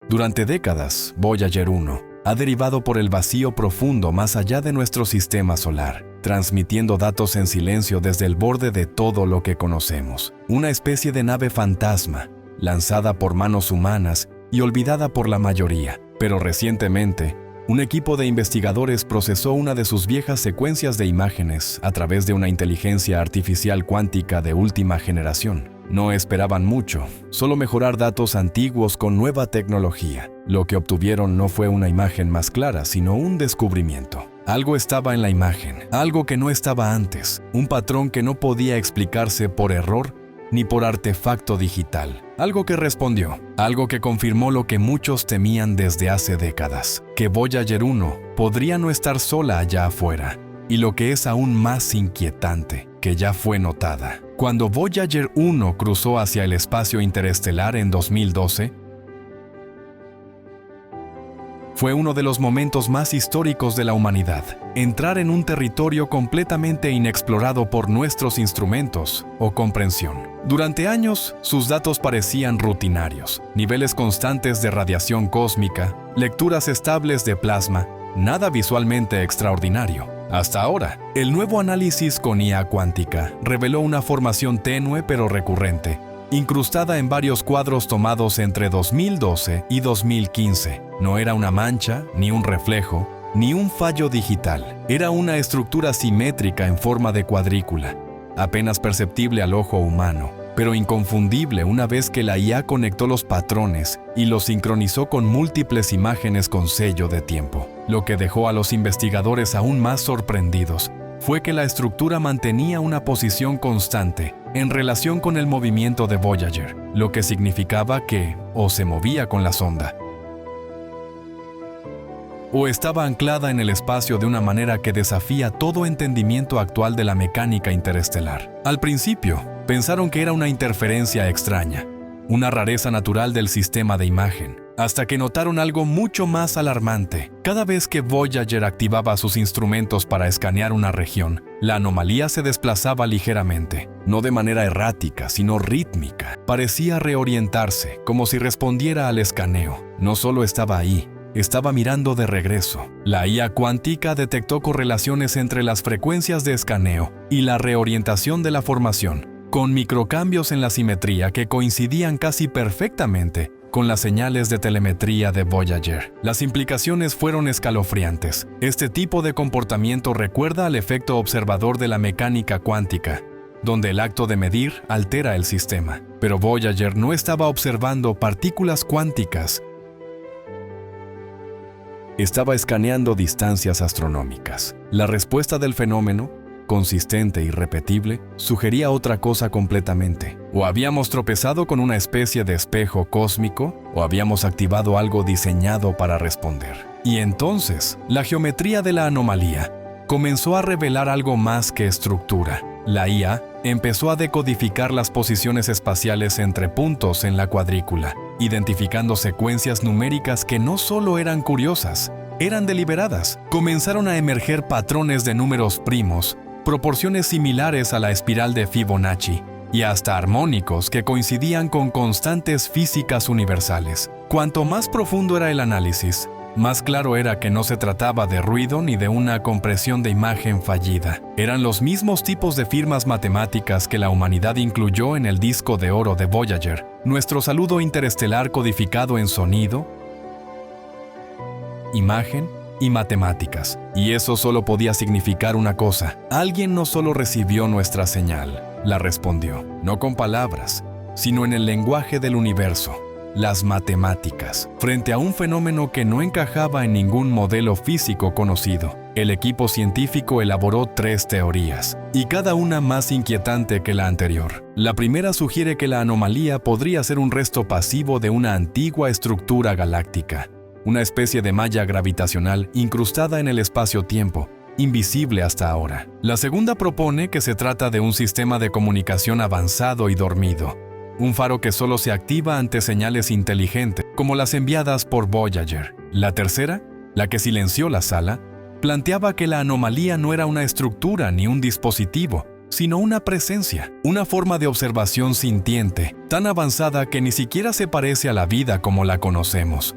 Durante décadas, Voyager 1 ha derivado por el vacío profundo más allá de nuestro sistema solar, transmitiendo datos en silencio desde el borde de todo lo que conocemos. Una especie de nave fantasma, lanzada por manos humanas y olvidada por la mayoría. Pero recientemente, un equipo de investigadores procesó una de sus viejas secuencias de imágenes a través de una inteligencia artificial cuántica de última generación. No esperaban mucho, solo mejorar datos antiguos con nueva tecnología. Lo que obtuvieron no fue una imagen más clara, sino un descubrimiento. Algo estaba en la imagen, algo que no estaba antes, un patrón que no podía explicarse por error ni por artefacto digital. Algo que respondió, algo que confirmó lo que muchos temían desde hace décadas, que Voyager 1 podría no estar sola allá afuera. Y lo que es aún más inquietante, que ya fue notada. Cuando Voyager 1 cruzó hacia el espacio interestelar en 2012, fue uno de los momentos más históricos de la humanidad. Entrar en un territorio completamente inexplorado por nuestros instrumentos o comprensión. Durante años, sus datos parecían rutinarios. Niveles constantes de radiación cósmica, lecturas estables de plasma, nada visualmente extraordinario. Hasta ahora, el nuevo análisis con IA cuántica reveló una formación tenue pero recurrente, incrustada en varios cuadros tomados entre 2012 y 2015. No era una mancha, ni un reflejo, ni un fallo digital. Era una estructura simétrica en forma de cuadrícula, apenas perceptible al ojo humano, pero inconfundible una vez que la IA conectó los patrones y los sincronizó con múltiples imágenes con sello de tiempo. Lo que dejó a los investigadores aún más sorprendidos fue que la estructura mantenía una posición constante en relación con el movimiento de Voyager, lo que significaba que o se movía con la sonda, o estaba anclada en el espacio de una manera que desafía todo entendimiento actual de la mecánica interestelar. Al principio, pensaron que era una interferencia extraña, una rareza natural del sistema de imagen, hasta que notaron algo mucho más alarmante. Cada vez que Voyager activaba sus instrumentos para escanear una región, la anomalía se desplazaba ligeramente, no de manera errática, sino rítmica. Parecía reorientarse, como si respondiera al escaneo. No solo estaba ahí, estaba mirando de regreso. La IA cuántica detectó correlaciones entre las frecuencias de escaneo y la reorientación de la formación, con microcambios en la simetría que coincidían casi perfectamente con las señales de telemetría de Voyager. Las implicaciones fueron escalofriantes. Este tipo de comportamiento recuerda al efecto observador de la mecánica cuántica, donde el acto de medir altera el sistema. Pero Voyager no estaba observando partículas cuánticas. Estaba escaneando distancias astronómicas. La respuesta del fenómeno, consistente y repetible, sugería otra cosa completamente. O habíamos tropezado con una especie de espejo cósmico, o habíamos activado algo diseñado para responder. Y entonces, la geometría de la anomalía comenzó a revelar algo más que estructura. La IA empezó a decodificar las posiciones espaciales entre puntos en la cuadrícula, identificando secuencias numéricas que no solo eran curiosas, eran deliberadas. Comenzaron a emerger patrones de números primos, proporciones similares a la espiral de Fibonacci, y hasta armónicos que coincidían con constantes físicas universales. Cuanto más profundo era el análisis, más claro era que no se trataba de ruido ni de una compresión de imagen fallida. Eran los mismos tipos de firmas matemáticas que la humanidad incluyó en el disco de oro de Voyager, nuestro saludo interestelar codificado en sonido, imagen y matemáticas. Y eso solo podía significar una cosa: alguien no solo recibió nuestra señal, la respondió, no con palabras, sino en el lenguaje del universo, las matemáticas. Frente a un fenómeno que no encajaba en ningún modelo físico conocido, el equipo científico elaboró 3 teorías, y cada una más inquietante que la anterior. La primera sugiere que la anomalía podría ser un resto pasivo de una antigua estructura galáctica, una especie de malla gravitacional incrustada en el espacio-tiempo, invisible hasta ahora. La segunda propone que se trata de un sistema de comunicación avanzado y dormido, un faro que solo se activa ante señales inteligentes, como las enviadas por Voyager. La tercera, la que silenció la sala, planteaba que la anomalía no era una estructura ni un dispositivo, sino una presencia, una forma de observación sintiente, tan avanzada que ni siquiera se parece a la vida como la conocemos.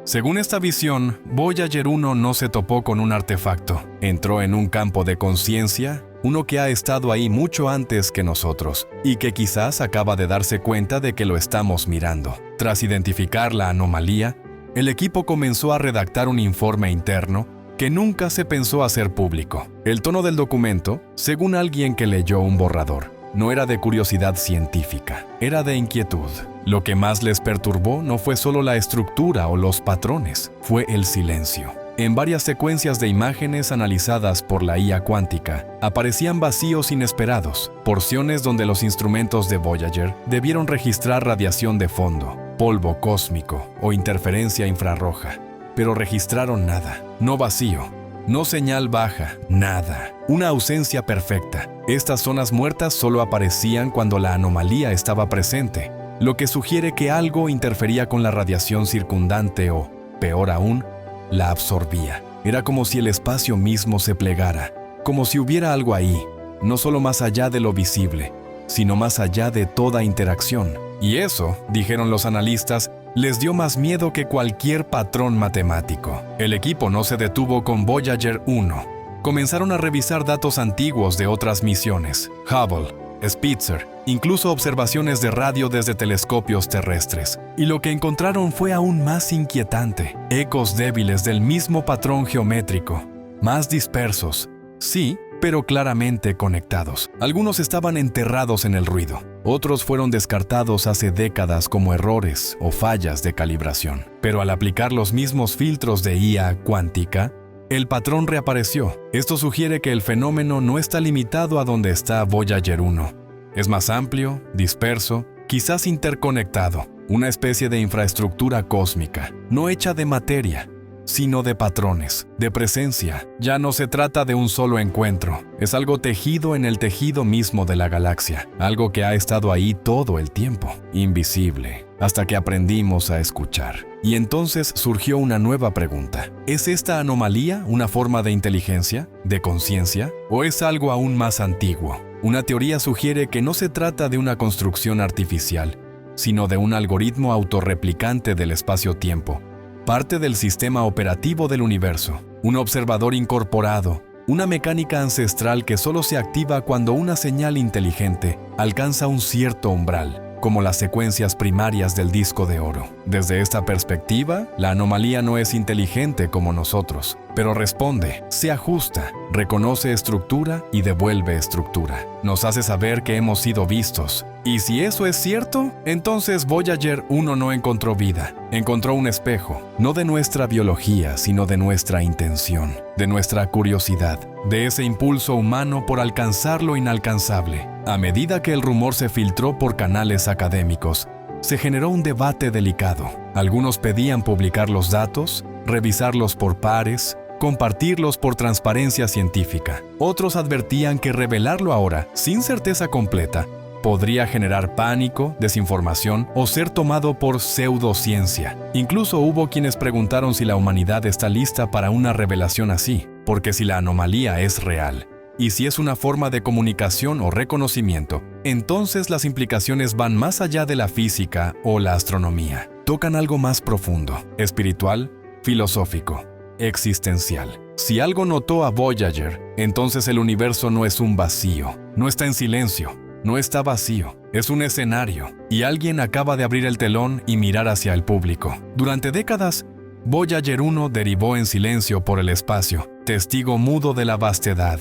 Según esta visión, Voyager 1 no se topó con un artefacto. Entró en un campo de conciencia, uno que ha estado ahí mucho antes que nosotros, y que quizás acaba de darse cuenta de que lo estamos mirando. Tras identificar la anomalía, el equipo comenzó a redactar un informe interno que nunca se pensó hacer público. El tono del documento, según alguien que leyó un borrador, no era de curiosidad científica, era de inquietud. Lo que más les perturbó no fue solo la estructura o los patrones, fue el silencio. En varias secuencias de imágenes analizadas por la IA cuántica, aparecían vacíos inesperados, porciones donde los instrumentos de Voyager debieron registrar radiación de fondo, polvo cósmico o interferencia infrarroja, pero registraron nada, no vacío, no señal baja, nada, una ausencia perfecta. Estas zonas muertas solo aparecían cuando la anomalía estaba presente, lo que sugiere que algo interfería con la radiación circundante o, peor aún, la absorbía. Era como si el espacio mismo se plegara, como si hubiera algo ahí, no solo más allá de lo visible, sino más allá de toda interacción. Y eso, dijeron los analistas, les dio más miedo que cualquier patrón matemático. El equipo no se detuvo con Voyager 1. Comenzaron a revisar datos antiguos de otras misiones, Hubble, Spitzer, incluso observaciones de radio desde telescopios terrestres. Y lo que encontraron fue aún más inquietante. Ecos débiles del mismo patrón geométrico, más dispersos, sí, pero claramente conectados. Algunos estaban enterrados en el ruido. Otros fueron descartados hace décadas como errores o fallas de calibración. Pero al aplicar los mismos filtros de IA cuántica, el patrón reapareció. Esto sugiere que el fenómeno no está limitado a donde está Voyager 1. Es más amplio, disperso, quizás interconectado. Una especie de infraestructura cósmica, no hecha de materia, sino de patrones, de presencia. Ya no se trata de un solo encuentro, es algo tejido en el tejido mismo de la galaxia, algo que ha estado ahí todo el tiempo, invisible, hasta que aprendimos a escuchar. Y entonces surgió una nueva pregunta. ¿Es esta anomalía una forma de inteligencia, de conciencia, o es algo aún más antiguo? Una teoría sugiere que no se trata de una construcción artificial, sino de un algoritmo autorreplicante del espacio-tiempo, parte del sistema operativo del universo, un observador incorporado, una mecánica ancestral que solo se activa cuando una señal inteligente alcanza un cierto umbral, como las secuencias primarias del disco de oro. Desde esta perspectiva, la anomalía no es inteligente como nosotros, pero responde, se ajusta, reconoce estructura y devuelve estructura. Nos hace saber que hemos sido vistos. Y si eso es cierto, entonces Voyager 1 no encontró vida, encontró un espejo, no de nuestra biología, sino de nuestra intención, de nuestra curiosidad, de ese impulso humano por alcanzar lo inalcanzable. A medida que el rumor se filtró por canales académicos, se generó un debate delicado. Algunos pedían publicar los datos, revisarlos por pares, compartirlos por transparencia científica. Otros advertían que revelarlo ahora, sin certeza completa, podría generar pánico, desinformación o ser tomado por pseudociencia. Incluso hubo quienes preguntaron si la humanidad está lista para una revelación así, porque si la anomalía es real, y si es una forma de comunicación o reconocimiento, entonces las implicaciones van más allá de la física o la astronomía. Tocan algo más profundo, espiritual, filosófico, existencial. Si algo notó a Voyager, entonces el universo no es un vacío, no está en silencio, no está vacío, es un escenario, y alguien acaba de abrir el telón y mirar hacia el público. Durante décadas, Voyager 1 derivó en silencio por el espacio, testigo mudo de la vastedad,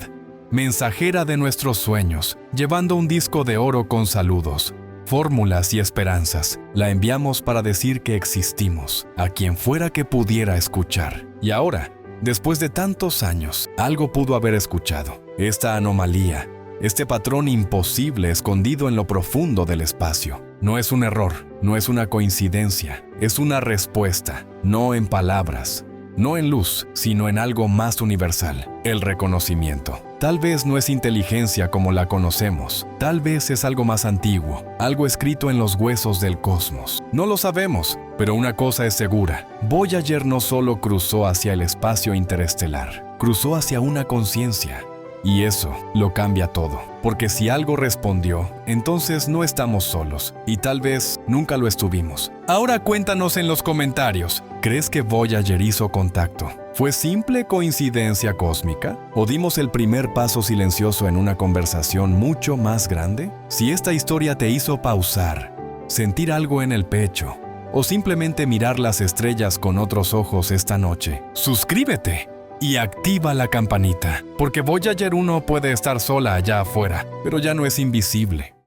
mensajera de nuestros sueños, llevando un disco de oro con saludos, fórmulas y esperanzas. La enviamos para decir que existimos, a quien fuera que pudiera escuchar. Y ahora, después de tantos años, algo pudo haber escuchado. Esta anomalía, este patrón imposible escondido en lo profundo del espacio. No es un error, no es una coincidencia, es una respuesta, no en palabras, no en luz, sino en algo más universal, el reconocimiento. Tal vez no es inteligencia como la conocemos, tal vez es algo más antiguo, algo escrito en los huesos del cosmos. No lo sabemos, pero una cosa es segura, Voyager no solo cruzó hacia el espacio interestelar, cruzó hacia una conciencia. Y eso lo cambia todo, porque si algo respondió, entonces no estamos solos, y tal vez nunca lo estuvimos. Ahora cuéntanos en los comentarios, ¿crees que Voyager hizo contacto? ¿Fue simple coincidencia cósmica? ¿O dimos el primer paso silencioso en una conversación mucho más grande? Si esta historia te hizo pausar, sentir algo en el pecho, o simplemente mirar las estrellas con otros ojos esta noche, suscríbete y activa la campanita, porque Voyager 1 puede estar sola allá afuera, pero ya no es invisible.